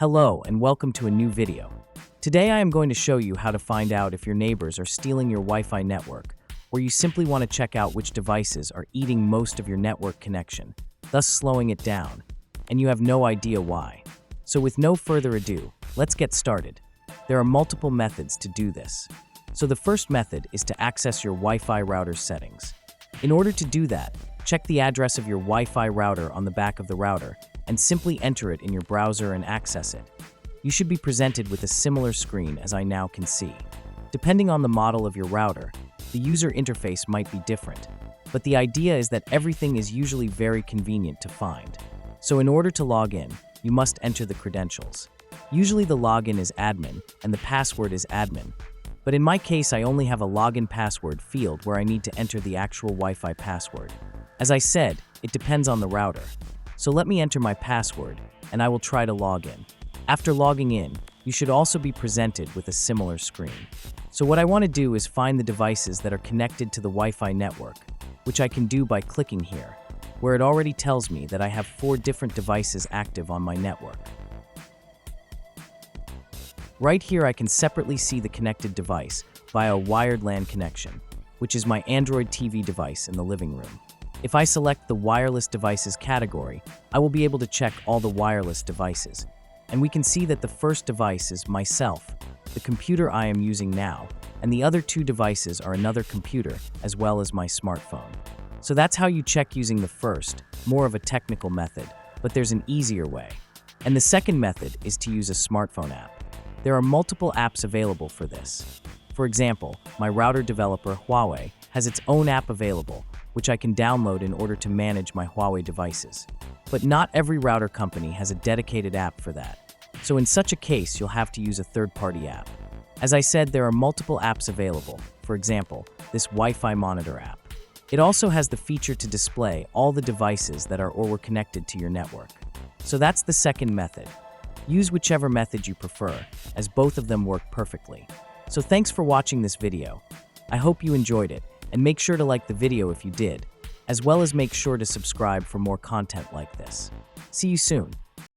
Hello and welcome to a new video. Today I am going to show you how to find out if your neighbors are stealing your Wi-Fi network, or you simply want to check out which devices are eating most of your network connection, thus slowing it down, and you have no idea why. So with no further ado, let's get started. There are multiple methods to do this. So the first method is to access your Wi-Fi router settings. In order to do that, check the address of your Wi-Fi router on the back of the router and simply enter it in your browser and access it. You should be presented with a similar screen as I now can see. Depending on the model of your router, the user interface might be different, but the idea is that everything is usually very convenient to find. So in order to log in, you must enter the credentials. Usually the login is admin and the password is admin, but in my case I only have a login password field where I need to enter the actual Wi-Fi password. As I said, it depends on the router. So let me enter my password, and I will try to log in. After logging in, you should also be presented with a similar screen. So what I want to do is find the devices that are connected to the Wi-Fi network, which I can do by clicking here, where it already tells me that I have 4 different devices active on my network. Right here I can separately see the connected device via a wired LAN connection, which is my Android TV device in the living room. If I select the wireless devices category, I will be able to check all the wireless devices. And we can see that the first device is myself, the computer I am using now, and the other 2 devices are another computer as well as my smartphone. So that's how you check using the first, more of a technical method, but there's an easier way. And the second method is to use a smartphone app. There are multiple apps available for this. For example, my router developer, Huawei, has its own app available, which I can download in order to manage my Huawei devices. But not every router company has a dedicated app for that. So in such a case, you'll have to use a third-party app. As I said, there are multiple apps available. For example, this Wi-Fi monitor app. It also has the feature to display all the devices that are or were connected to your network. So that's the second method. Use whichever method you prefer, as both of them work perfectly. So thanks for watching this video. I hope you enjoyed it, and make sure to like the video if you did, as well as make sure to subscribe for more content like this. See you soon.